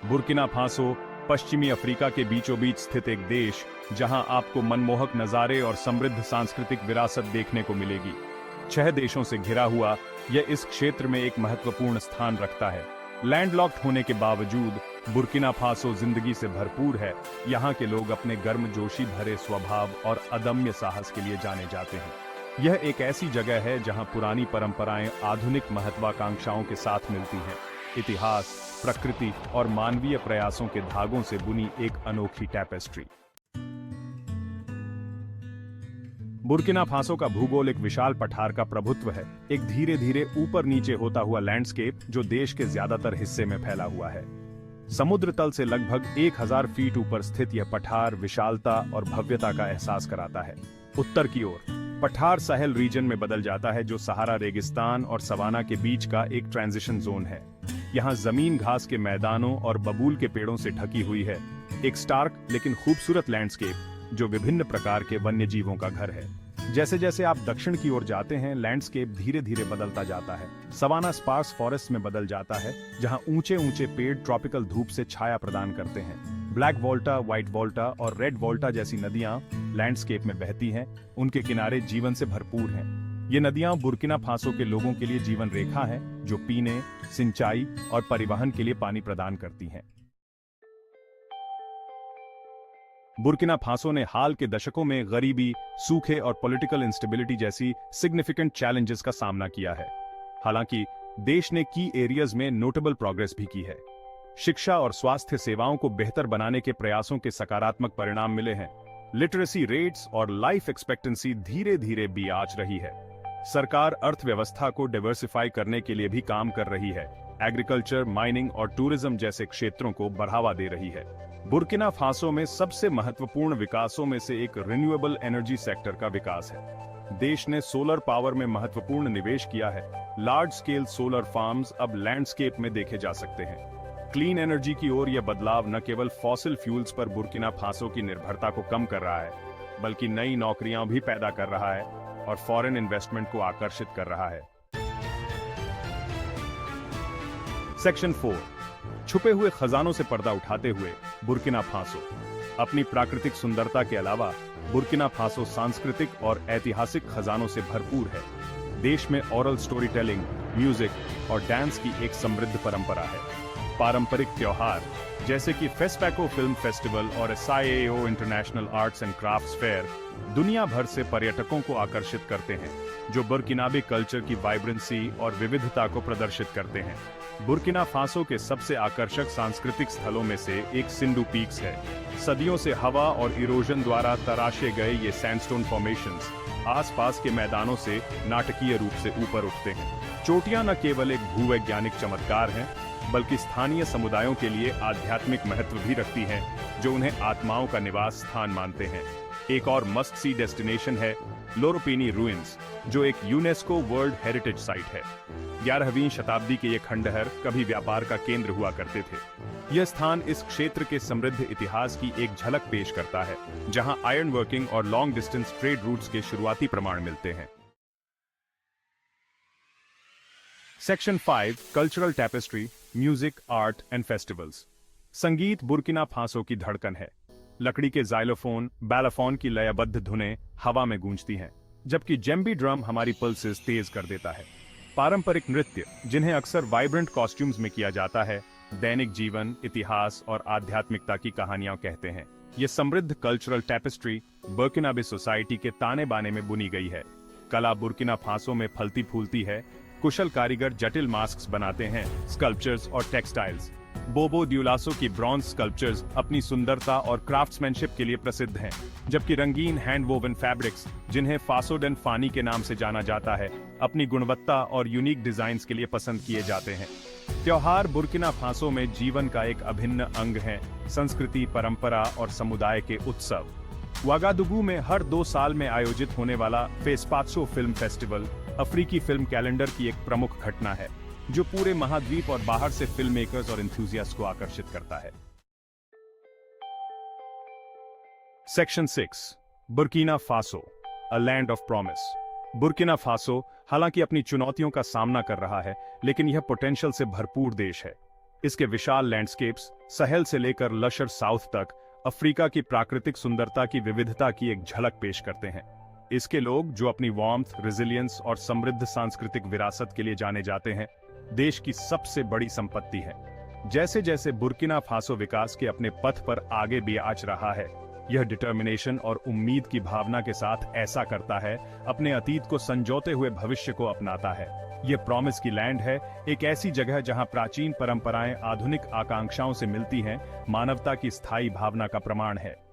Burkina Faso पश्चिमी Africa के बीचों बीच स्थित एक देश, जहां आपको मनमोहक नज़ारे और समृद्ध सांस्कृतिक विरासत देखने को मिलेगी। 6 देशों से घिरा हुआ यह इस क्षेत्र में एक महत्वपूर्ण स्थान रखता है। लैंडलॉक्ड होने के बावजूद बुर्किना फासो जिंदगी से भरपूर है। यहाँ के लोग अपने गर्मजोशी भरे स्वभाव और अदम्य साहस के लिए जाने जाते हैं। यह एक ऐसी जगह है जहाँ पुरानी परंपराएं आधुनिक महत्वाकांक्षाओं के साथ मिलती हैं। इतिहास, प्रकृति और मानवीय प्रयासों के धागों से बुनी एक अनोखी टैपेस्ट्री। बुर्किना फासो का भूगोल एक विशाल पठार का प्रभुत्व है, एक धीरे धीरे ऊपर नीचे होता हुआ लैंडस्केप जो देश के ज्यादातर हिस्से में फैला हुआ है। समुद्र तल से लगभग 1000 फीट ऊपर स्थित यह पठार विशालता और भव्यता का एहसास कराता है। उत्तर की ओर पठार साहेल रीजन में बदल जाता है, जो सहारा रेगिस्तान और सवाना के बीच का एक ट्रांजिशन जोन है। यहाँ जमीन घास के मैदानों और बबूल के पेड़ों से ढकी हुई है, एक स्टार्क लेकिन खूबसूरत लैंडस्केप जो विभिन्न प्रकार के वन्य जीवों का घर है। जैसे जैसे आप दक्षिण की ओर जाते हैं, लैंडस्केप धीरे धीरे बदलता जाता है। सवाना स्पार्स फॉरेस्ट में बदल जाता है, जहां ऊंचे ऊंचे पेड़ ट्रॉपिकल धूप से छाया प्रदान करते हैं। ब्लैक वोल्टा, व्हाइट वोल्टा और रेड वोल्टा जैसी नदियां लैंडस्केप में बहती हैं। उनके किनारे जीवन से भरपूर हैं। ये नदियां बुर्किना फासो के लोगों के लिए जीवन रेखा हैं, जो पीने, सिंचाई और परिवहन के लिए पानी प्रदान करती हैं। बुर्किना फासो ने हाल के दशकों में गरीबी, सूखे और पॉलिटिकल इंस्टेबिलिटी जैसी सिग्निफिकेंट चैलेंजेस का सामना किया है। हालांकि देश ने की एरियाज में नोटेबल प्रोग्रेस भी की है। शिक्षा और स्वास्थ्य सेवाओं को बेहतर बनाने के प्रयासों के सकारात्मक परिणाम मिले हैं। लिटरेसी रेट्स और लाइफ एक्सपेक्टेंसी धीरे धीरे भी आंच रही है। सरकार अर्थव्यवस्था को डाइवर्सिफाई करने के लिए भी काम कर रही है। एग्रीकल्चर, माइनिंग और टूरिज्म जैसे क्षेत्रों को बढ़ावा दे रही है। बुर्किना फासो में सबसे महत्वपूर्ण विकासों में से एक रिन्यूएबल एनर्जी सेक्टर का विकास है। देश ने सोलर पावर में महत्वपूर्ण निवेश किया है। लार्ज स्केल सोलर फार्म्स अब लैंडस्केप में देखे जा सकते हैं। क्लीन एनर्जी की ओर यह बदलाव न केवल फॉसिल फ्यूल्स पर बुर्किना फासो की निर्भरता को कम कर रहा है, बल्कि नई नौकरियां भी पैदा कर रहा है और फॉरेन इन्वेस्टमेंट को आकर्षित कर रहा है। सेक्शन 4, छुपे हुए खजानों से पर्दा उठाते हुए बुर्किना फासो। अपनी प्राकृतिक सुंदरता के अलावा बुर्किना फासो सांस्कृतिक और ऐतिहासिक खजानों से भरपूर है। देश में ओरल स्टोरी टेलिंग, म्यूजिक और डांस की एक समृद्ध परंपरा है। पारंपरिक त्योहार जैसे कि फेस्पैको फिल्म फेस्टिवल और SIAO international arts and crafts fair दुनिया भर से पर्यटकों को आकर्षित करते हैं, जो बुर्किनाबे कल्चर की वाइब्रेंसी और विविधता को प्रदर्शित करते हैं। बुर्किना फासो के सबसे आकर्षक सांस्कृतिक स्थलों में से एक सिंडू पीक्स है। सदियों से हवा और इरोजन द्वारा तराशे गए ये सैंडस्टोन फॉर्मेशंस आसपास के मैदानों से नाटकीय रूप से ऊपर उठते हैं। चोटियां न केवल एक भूवैज्ञानिक चमत्कार हैं, बल्कि स्थानीय समुदायों के लिए आध्यात्मिक महत्व भी रखती हैं, जो उन्हें आत्माओं का निवास स्थान मानते हैं। एक और मस्ट सी डेस्टिनेशन है लोरोपिनी रूइंस, जो एक यूनेस्को वर्ल्ड हेरिटेज साइट है। 11वीं शताब्दी के ये खंडहर कभी व्यापार का केंद्र हुआ करते थे। यह स्थान इस क्षेत्र के समृद्ध इतिहास की एक झलक पेश करता है, जहां आयरन वर्किंग और लॉन्ग डिस्टेंस ट्रेड रूट्स के शुरुआती प्रमाण मिलते हैं। Section 5, cultural tapestry, music, art and festivals. संगीत बुर्किना फासो की धड़कन है। लकड़ी के जाइलोफोन, बैलाफोन की लयबद्ध धुनें हवा में गूंजती हैं, जबकि जेम्बी ड्रम हमारी पल्सेस तेज कर देता है। पारंपरिक नृत्य, जिन्हें अक्सर वाइब्रेंट कॉस्ट्यूम्स में किया जाता है, दैनिक जीवन, इतिहास और आध्यात्मिकता की कहानियां कहते हैं। ये समृद्ध कल्चरल टैपेस्ट्री बुर्किनाबे सोसाइटी के ताने बाने में बुनी गई है। कला बुर्किना फासो में फलती फूलती है। कुशल कारीगर जटिल मास्क बनाते हैं, स्कल्पचर्स और टेक्सटाइल्स। बोबो ड्यूलासो की ब्रॉन्ज स्कल्पचर्स अपनी सुंदरता और क्राफ्ट्समैनशिप के लिए प्रसिद्ध हैं, जबकि रंगीन हैंड वोवन फैब्रिक्स, जिन्हें फासोडेन फानी के नाम से जाना जाता है, अपनी गुणवत्ता और यूनिक डिजाइन्स के लिए पसंद किए जाते हैं। त्योहार बुर्किना फासो में जीवन का एक अभिन्न अंग है। संस्कृति, परंपरा और समुदाय के उत्सव। वागादुगू में हर 2 साल में आयोजित होने वाला फेस्पात्सो फिल्म फेस्टिवल अफ्रीकी फिल्म कैलेंडर की एक प्रमुख घटना है, जो पूरे महाद्वीप और बाहर से फिल्म मेकर्स और एंथुसियास्ट को आकर्षित करता है। Section 6, Burkina Faso, a land of promise. Burkina Faso हालांकि अपनी चुनौतियों का सामना कर रहा है, लेकिन यह पोटेंशियल से भरपूर देश है। इसके विशाल लैंडस्केप्स सहेल से लेकर लशर साउथ तक अफ्रीका की प्राकृतिक सुंदरता की विविधता की एक झलक पेश करते हैं। इसके लोग, जो अपनी वार्मथ, रेजिलियंस और समृद्ध सांस्कृतिक विरासत के लिए जाने जाते हैं, देश की सबसे बड़ी संपत्ति है। जैसे जैसे बुर्किना फासो विकास के अपने पथ पर आगे भी आच रहा है, यह डिटर्मिनेशन और उम्मीद की भावना के साथ ऐसा करता है, अपने अतीत को संजोते हुए भविष्य को अपनाता है। यह प्रॉमिस की लैंड है, एक ऐसी जगह जहां प्राचीन परंपराएं आधुनिक आकांक्षाओं से मिलती हैं, मानवता की स्थायी भावना का प्रमाण है।